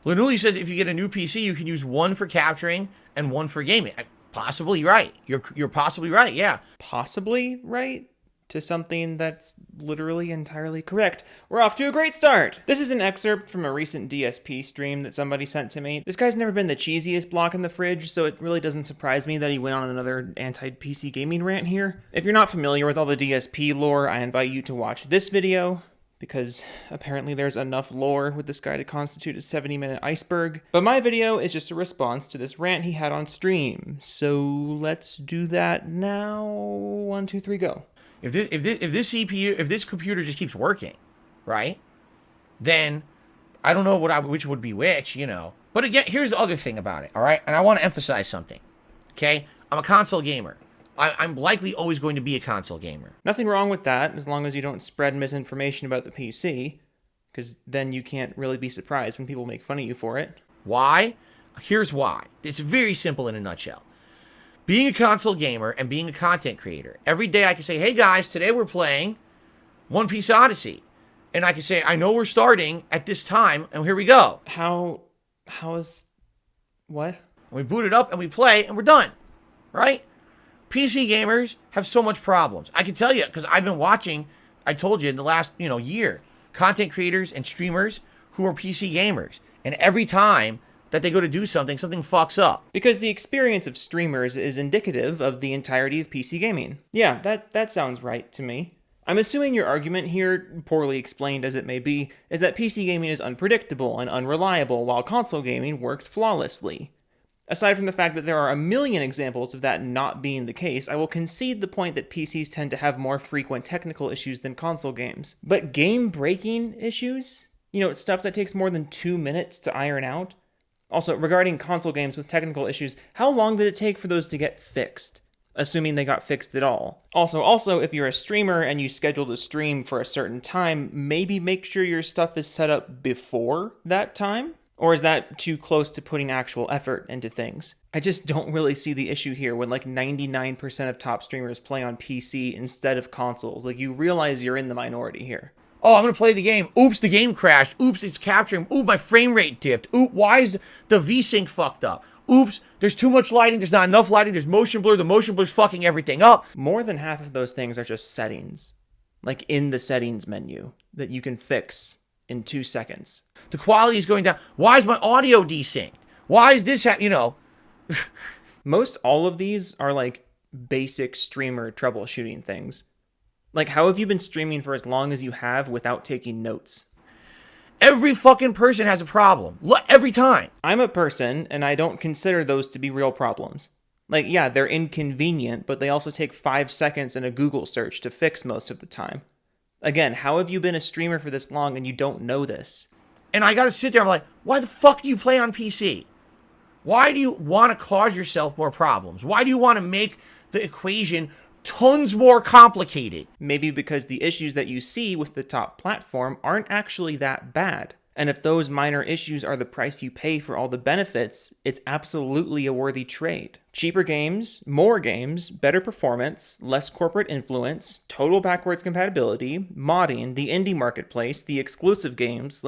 Lanuli says if you get a new PC, you can use one for capturing and one for gaming. Possibly right. You're possibly right, yeah. Possibly right? To something that's literally entirely correct. We're off to a great start! This is an excerpt from a recent DSP stream that somebody sent to me. This guy's never been the cheesiest block in the fridge, so it really doesn't surprise me that he went on another anti-PC gaming rant here. If you're not familiar with all the DSP lore, I invite you to watch this video, because apparently there's enough lore with this guy to constitute a 70-minute iceberg. But my video is just a response to this rant he had on stream. So let's do that now. 1, 2, 3, go. If this computer just keeps working, right? Then I don't know which would be which, you know. But again, here's the other thing about it, all right? And I want to emphasize something, okay? I'm a console gamer. I'm likely always going to be a console gamer. Nothing wrong with that, as long as you don't spread misinformation about the PC, because then you can't really be surprised when people make fun of you for it. Why? Here's why. It's very simple in a nutshell. Being a console gamer and being a content creator, every day I can say, hey guys, today we're playing One Piece Odyssey. And I can say, I know we're starting at this time, and here we go. How is... what? And we boot it up, and we play, and we're done. Right? PC gamers have so much problems. I can tell you, because I've been watching, I told you, in the last, year, content creators and streamers who are PC gamers. And every time that they go to do something, something fucks up. Because the experience of streamers is indicative of the entirety of PC gaming. Yeah, that sounds right to me. I'm assuming your argument here, poorly explained as it may be, is that PC gaming is unpredictable and unreliable while console gaming works flawlessly. Aside from the fact that there are a million examples of that not being the case, I will concede the point that PCs tend to have more frequent technical issues than console games. But game-breaking issues? Stuff that takes more than 2 minutes to iron out? Also, regarding console games with technical issues, how long did it take for those to get fixed? Assuming they got fixed at all. Also, if you're a streamer and you scheduled a stream for a certain time, maybe make sure your stuff is set up before that time? Or is that too close to putting actual effort into things? I just don't really see the issue here when 99% of top streamers play on PC instead of consoles. You realize you're in the minority here. Oh, I'm going to play the game. Oops, the game crashed. Oops, it's capturing. Ooh, my frame rate dipped. Ooh, why is the VSync fucked up? Oops, there's too much lighting. There's not enough lighting. There's motion blur. The motion blur's fucking everything up. More than half of those things are just settings. In the settings menu that you can fix in 2 seconds. The quality is going down. Why is my audio desynced? Why is this Most all of these are basic streamer troubleshooting things. How have you been streaming for as long as you have without taking notes? Every fucking person has a problem. Every time. I'm a person, and I don't consider those to be real problems. Yeah, they're inconvenient, but they also take 5 seconds in a Google search to fix most of the time. Again, how have you been a streamer for this long and you don't know this? And I gotta sit there, I'm like, why the fuck do you play on PC? Why do you want to cause yourself more problems? Why do you want to make the equation tons more complicated? Maybe because the issues that you see with the top platform aren't actually that bad. And if those minor issues are the price you pay for all the benefits, it's absolutely a worthy trade. Cheaper games, more games, better performance, less corporate influence, total backwards compatibility, modding, the indie marketplace, the exclusive games,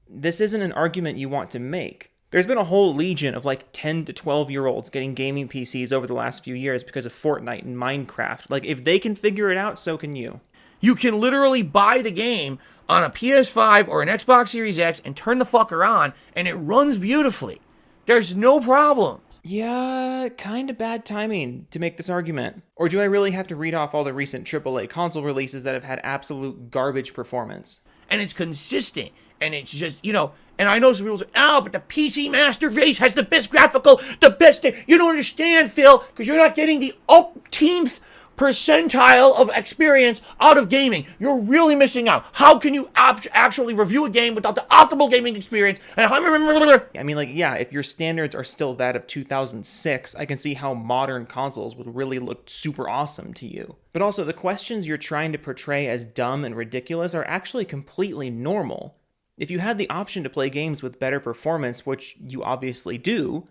this isn't an argument you want to make. There's been a whole legion of 10 to 12-year-olds getting gaming PCs over the last few years because of Fortnite and Minecraft. If they can figure it out, so can you. You can literally buy the game on a PS5 or an Xbox Series X and turn the fucker on, and it runs beautifully. There's no problem. Yeah, kind of bad timing to make this argument. Or do I really have to read off all the recent AAA console releases that have had absolute garbage performance? And it's consistent, and it's just, and I know some people say, oh, but the PC Master Race has the best the best thing. You don't understand, Phil, because you're not getting the umpteenth percentile of experience out of gaming. You're really missing out. How can you actually review a game without the optimal gaming experience? Yeah, if your standards are still that of 2006, I can see how modern consoles would really look super awesome to you. But also, the questions you're trying to portray as dumb and ridiculous are actually completely normal. If you had the option to play games with better performance, which you obviously do,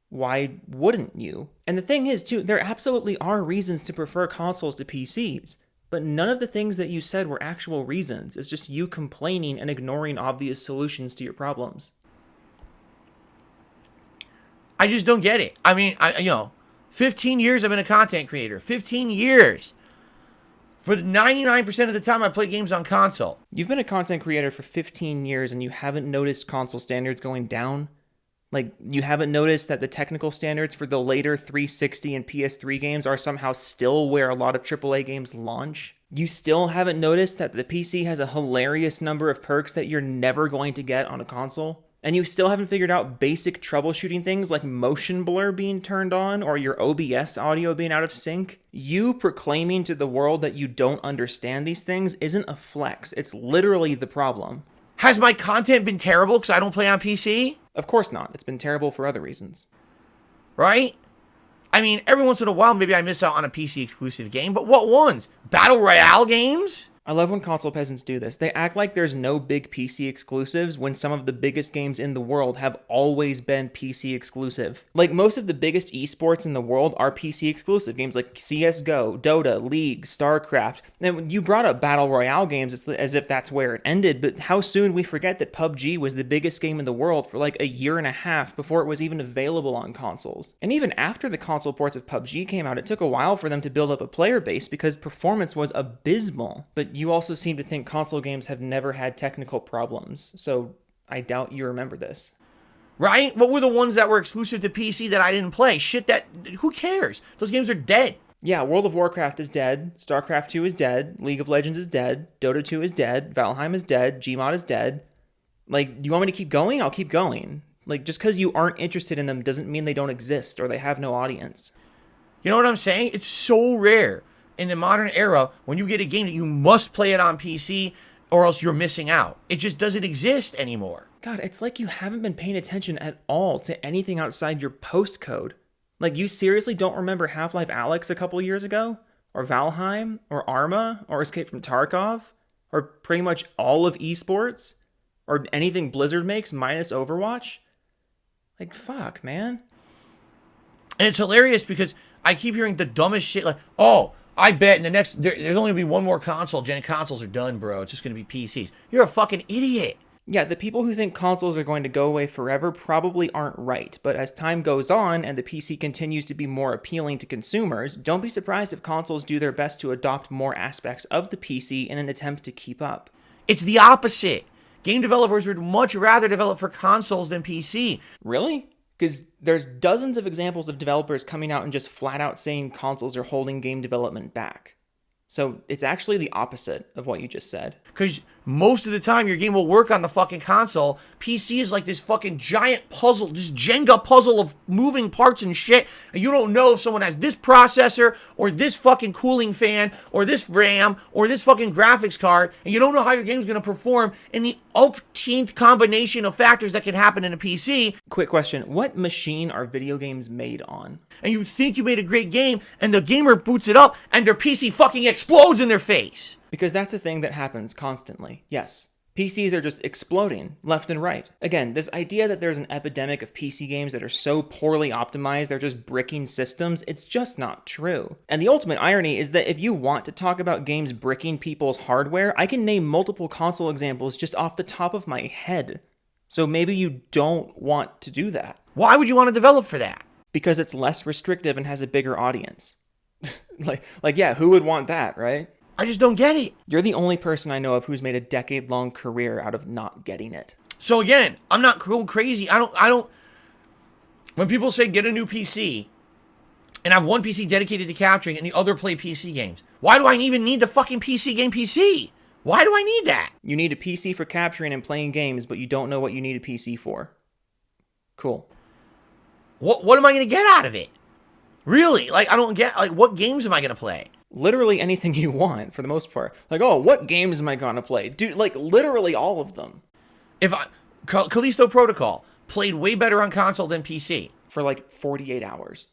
why wouldn't you? And the thing is, too, there absolutely are reasons to prefer consoles to PCs, but none of the things that you said were actual reasons. It's just you complaining and ignoring obvious solutions to your problems. I just don't get it. I mean, 15 years I've been a content creator. 15 years. For 99% of the time, I play games on console. You've been a content creator for 15 years and you haven't noticed console standards going down? Like, you haven't noticed that the technical standards for the later 360 and PS3 games are somehow still where a lot of AAA games launch? You still haven't noticed that the PC has a hilarious number of perks that you're never going to get on a console? And you still haven't figured out basic troubleshooting things like motion blur being turned on or your OBS audio being out of sync? You proclaiming to the world that you don't understand these things isn't a flex. It's literally the problem. Has my content been terrible because I don't play on PC? Of course not. It's been terrible for other reasons. Right? I mean, every once in a while, maybe I miss out on a PC exclusive game, but what ones? Battle Royale games? I love when console peasants do this. They act like there's no big PC exclusives when some of the biggest games in the world have always been PC exclusive. Like, most of the biggest esports in the world are PC exclusive. Games like CSGO, Dota, League, StarCraft. And when you brought up Battle Royale games, it's as if that's where it ended, but how soon we forget that PUBG was the biggest game in the world for like a year and a half before it was even available on consoles. And even after the console ports of PUBG came out, it took a while for them to build up a player base because performance was abysmal. But you also seem to think console games have never had technical problems, so I doubt you remember this. Right? What were the ones that were exclusive to PC that I didn't play? Shit that, who cares? Those games are dead. Yeah, World of Warcraft is dead, StarCraft 2 is dead, League of Legends is dead, Dota 2 is dead, Valheim is dead, Gmod is dead. Like, you want me to keep going? I'll keep going. Like, just because you aren't interested in them doesn't mean they don't exist or they have no audience. You know what I'm saying? It's so rare in the modern era when you get a game that you must play it on PC or else you're missing out. It just doesn't exist anymore. God, it's like you haven't been paying attention at all to anything outside your postcode. Like, you seriously don't remember Half-Life Alyx a couple years ago? Or Valheim? Or Arma? Or Escape from Tarkov? Or pretty much all of esports? Or anything Blizzard makes minus Overwatch? Like, fuck, man. And it's hilarious because I keep hearing the dumbest shit like, oh, I bet in the next, there's only going to be one more console. Gen consoles are done, bro. It's just going to be PCs. You're a fucking idiot. Yeah, the people who think consoles are going to go away forever probably aren't right, but as time goes on and the PC continues to be more appealing to consumers, don't be surprised if consoles do their best to adopt more aspects of the PC in an attempt to keep up. It's the opposite. Game developers would much rather develop for consoles than PC. Really? Because there's dozens of examples of developers coming out and just flat out saying consoles are holding game development back. So it's actually the opposite of what you just said. Because most of the time your game will work on the fucking console. PC is like this fucking giant puzzle, this Jenga puzzle of moving parts and shit. And you don't know if someone has this processor or this fucking cooling fan or this RAM or this fucking graphics card. And you don't know how your game's going to perform in the umpteenth combination of factors that can happen in a PC. Quick question. What machine are video games made on? And you think you made a great game and the gamer boots it up and their PC fucking explodes in their face. Because that's a thing that happens constantly. Yes. PCs are just exploding left and right. Again, this idea that there's an epidemic of PC games that are so poorly optimized they're just bricking systems, it's just not true. And the ultimate irony is that if you want to talk about games bricking people's hardware, I can name multiple console examples just off the top of my head. So maybe you don't want to do that. Why would you want to develop for that? Because it's less restrictive and has a bigger audience. Yeah, who would want that, right? I just don't get it. You're the only person I know of who's made a decade-long career out of not getting it. So again, I'm not crazy. I don't. When people say get a new PC, and I have one PC dedicated to capturing and the other play PC games, why do I even need the fucking PC game PC? Why do I need that? You need a PC for capturing and playing games, but you don't know what you need a PC for. Cool. What am I going to get out of it? Really? Like, I don't get, like, what games am I going to play? Literally anything you want, for the most part. Like, oh, what games am I gonna play? Dude, like, literally all of them. Callisto Protocol played way better on console than PC. For like 48 hours.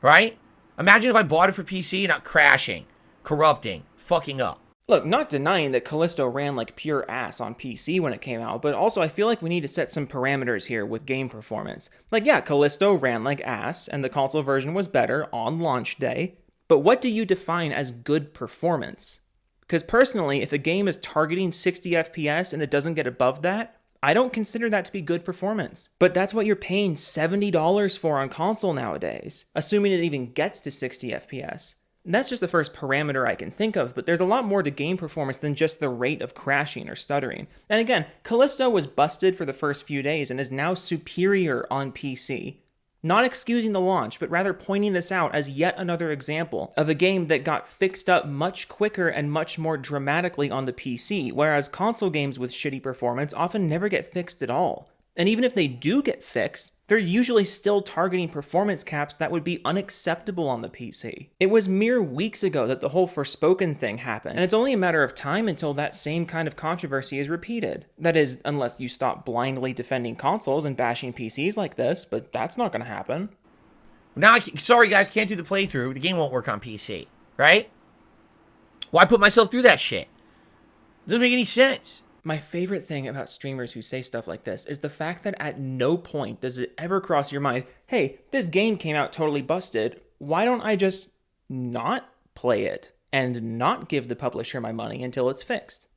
Right? Imagine if I bought it for PC, not crashing, corrupting, fucking up. Look, not denying that Callisto ran like pure ass on PC when it came out, but also I feel like we need to set some parameters here with game performance. Like, yeah, Callisto ran like ass, and the console version was better on launch day. But what do you define as good performance? Because personally, if a game is targeting 60 FPS and it doesn't get above that, I don't consider that to be good performance. But that's what you're paying $70 for on console nowadays, assuming it even gets to 60 FPS. And that's just the first parameter I can think of, but there's a lot more to game performance than just the rate of crashing or stuttering. And again, Callisto was busted for the first few days and is now superior on PC. Not excusing the launch, but rather pointing this out as yet another example of a game that got fixed up much quicker and much more dramatically on the PC, whereas console games with shitty performance often never get fixed at all. And even if they do get fixed, they're usually still targeting performance caps that would be unacceptable on the PC. It was mere weeks ago that the whole Forspoken thing happened, and it's only a matter of time until that same kind of controversy is repeated. That is, unless you stop blindly defending consoles and bashing PCs like this, but that's not going to happen. Now, sorry guys, can't do the playthrough. The game won't work on PC, right? Why put myself through that shit? Doesn't make any sense. My favorite thing about streamers who say stuff like this is the fact that at no point does it ever cross your mind, hey, this game came out totally busted, why don't I just not play it and not give the publisher my money until it's fixed?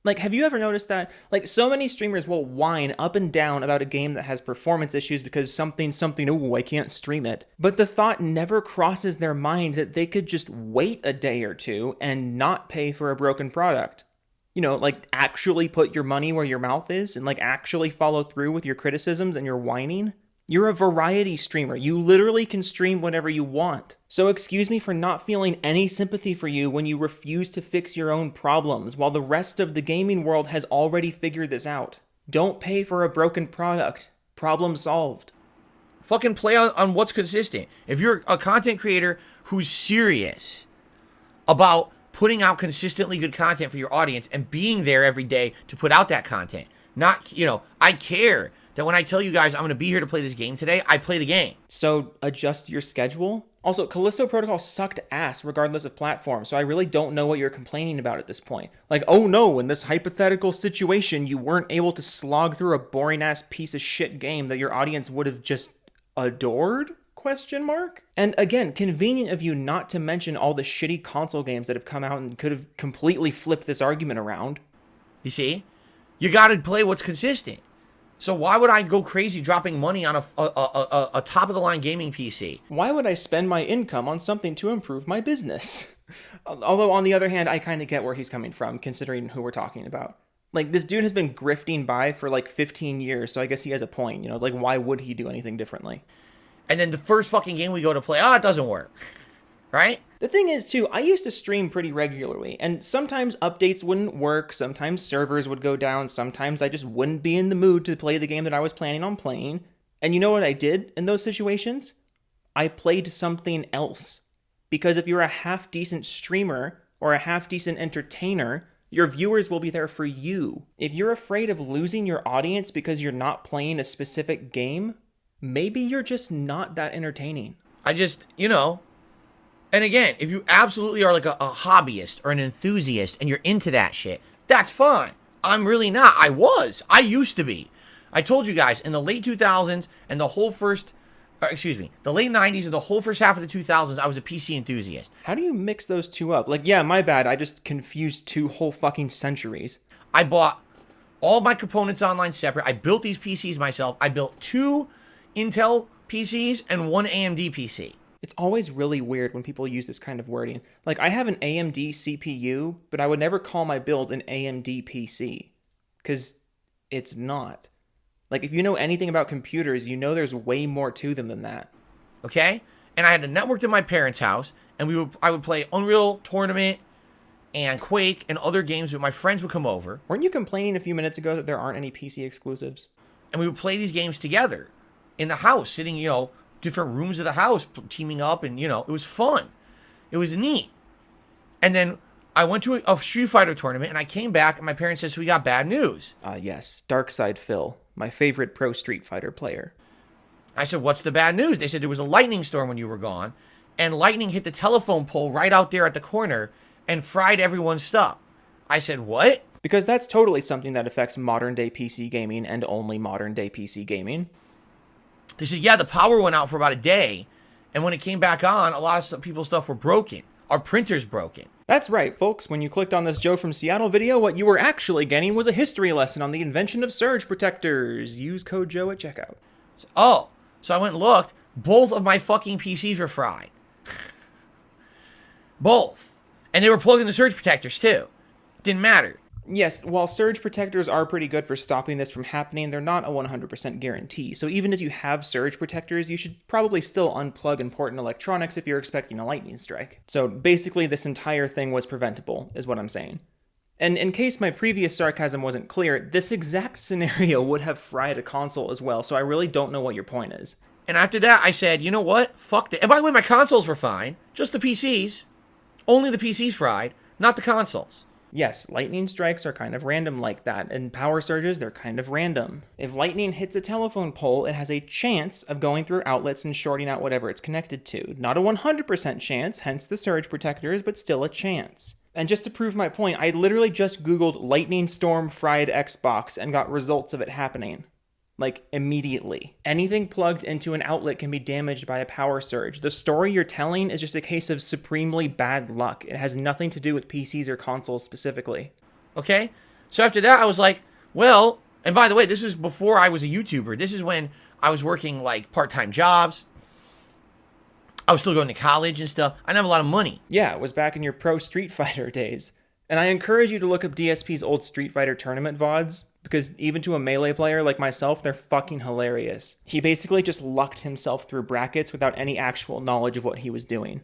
Like, have you ever noticed that? Like, so many streamers will whine up and down about a game that has performance issues because something, oh, I can't stream it. But the thought never crosses their mind that they could just wait a day or two and not pay for a broken product. You know, like, actually put your money where your mouth is and, like, actually follow through with your criticisms and your whining. You're a variety streamer. You literally can stream whatever you want. So excuse me for not feeling any sympathy for you when you refuse to fix your own problems while the rest of the gaming world has already figured this out. Don't pay for a broken product. Problem solved. Fucking play on what's consistent. If you're a content creator who's serious about putting out consistently good content for your audience and being there every day to put out that content. Not, I care that when I tell you guys I'm going to be here to play this game today, I play the game. So adjust your schedule. Also, Callisto Protocol sucked ass regardless of platform, so I really don't know what you're complaining about at this point. Like, oh no, in this hypothetical situation, you weren't able to slog through a boring-ass piece of shit game that your audience would have just adored? ? And again, convenient of you not to mention all the shitty console games that have come out and could have completely flipped this argument around. You see? You gotta play what's consistent. So why would I go crazy dropping money on a top-of-the-line gaming PC? Why would I spend my income on something to improve my business? Although, on the other hand, I kind of get where he's coming from, considering who we're talking about. Like, this dude has been grifting by for like 15 years, so I guess he has a point, Like, why would he do anything differently? And then the first fucking game we go to play, it doesn't work. Right? The thing is, too, I used to stream pretty regularly, and sometimes updates wouldn't work, sometimes servers would go down, sometimes I just wouldn't be in the mood to play the game that I was planning on playing. And you know what I did in those situations? I played something else. Because if you're a half-decent streamer or a half-decent entertainer, your viewers will be there for you. If you're afraid of losing your audience because you're not playing a specific game, maybe you're just not that entertaining. And again, if you absolutely are like a hobbyist or an enthusiast and you're into that shit, that's fine. I'm really not. I used to be. I told you guys, in the late 2000s and the late 90s and the whole first half of the 2000s, I was a PC enthusiast. How do you mix those two up? Like, yeah, my bad, I just confused two whole fucking centuries. I bought all my components online separate. I built these PCs myself. I built 2 Intel PCs and 1 AMD PC. It's always really weird when people use this kind of wording. Like, I have an AMD CPU, but I would never call my build an AMD PC. Because it's not. Like, if you know anything about computers, you know there's way more to them than that. Okay? And I had the network in my parents' house, and I would play Unreal Tournament and Quake and other games where my friends would come over. Weren't you complaining a few minutes ago that there aren't any PC exclusives? And we would play these games together in the house, sitting, different rooms of the house, teaming up, and, it was fun. It was neat. And then I went to a Street Fighter tournament, and I came back, and my parents said, so we got bad news. Yes, Darkside Phil, my favorite pro Street Fighter player. I said, what's the bad news? They said there was a lightning storm when you were gone, and lightning hit the telephone pole right out there at the corner and fried everyone's stuff. I said, what? Because that's totally something that affects modern-day PC gaming and only modern-day PC gaming. They said, yeah, the power went out for about a day, and when it came back on, a lot of people's stuff were broken. Our printer's broken. That's right, folks. When you clicked on this Joe from Seattle video, what you were actually getting was a history lesson on the invention of surge protectors. Use code Joe at checkout. So I went and looked. Both of my fucking PCs were fried. Both. And they were plugged into surge protectors too. Didn't matter. Yes, while surge protectors are pretty good for stopping this from happening, they're not a 100% guarantee. So even if you have surge protectors, you should probably still unplug important electronics if you're expecting a lightning strike. So basically, this entire thing was preventable, is what I'm saying. And in case my previous sarcasm wasn't clear, this exact scenario would have fried a console as well, so I really don't know what your point is. And after that, I said, you know what? Fuck that. And by the way, my consoles were fine. Just the PCs. Only the PCs fried, not the consoles. Yes, lightning strikes are kind of random like that, and power surges, they're kind of random. If lightning hits a telephone pole, it has a chance of going through outlets and shorting out whatever it's connected to. Not a 100% chance, hence the surge protectors, but still a chance. And just to prove my point, I literally just Googled lightning storm fried Xbox and got results of it happening. Like, immediately. Anything plugged into an outlet can be damaged by a power surge. The story you're telling is just a case of supremely bad luck. It has nothing to do with PCs or consoles specifically. Okay? So after that, I was like, well, and by the way, this is before I was a YouTuber. This is when I was working, like, part-time jobs. I was still going to college and stuff. I didn't have a lot of money. Yeah, it was back in your pro Street Fighter days. And I encourage you to look up DSP's old Street Fighter tournament VODs, because even to a Melee player like myself, they're fucking hilarious. He basically just lucked himself through brackets without any actual knowledge of what he was doing.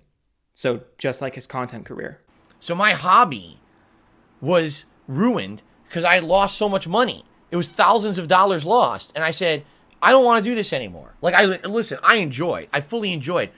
So, just like his content career. So my hobby was ruined because I lost so much money. It was thousands of dollars lost. And I said, I don't want to do this anymore. Like, I fully enjoyed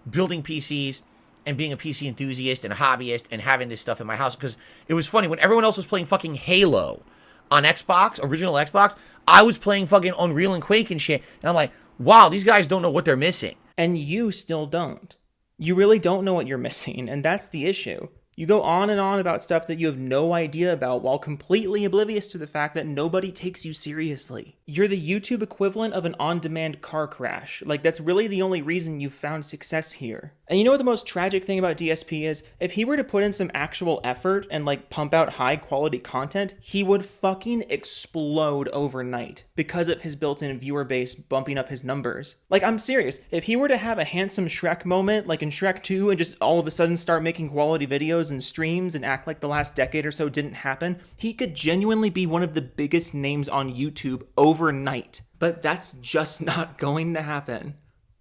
building PCs and being a PC enthusiast and a hobbyist and having this stuff in my house, because it was funny when everyone else was playing fucking Halo on Xbox, original Xbox, I was playing fucking Unreal and Quake and shit, and I'm like, wow, these guys don't know what they're missing. And you still don't. You really don't know what you're missing, and that's the issue. You go on and on about stuff that you have no idea about while completely oblivious to the fact that nobody takes you seriously. You're the YouTube equivalent of an on-demand car crash. Like, that's really the only reason you've found success here. And you know what the most tragic thing about DSP is? If he were to put in some actual effort and, like, pump out high-quality content, he would fucking explode overnight because of his built-in viewer base bumping up his numbers. Like, I'm serious. If he were to have a handsome Shrek moment, like in Shrek 2, and just all of a sudden start making quality videos and streams and act like the last decade or so didn't happen, he could genuinely be one of the biggest names on YouTube overnight. But that's just not going to happen,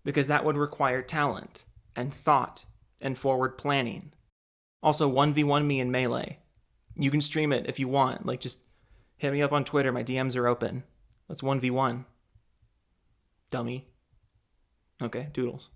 because that would require talent and thought and forward planning. Also, 1v1 me in Melee. You can stream it if you want. Like, just hit me up on Twitter. My DMs are open. Let's 1v1. Dummy. Okay, doodles.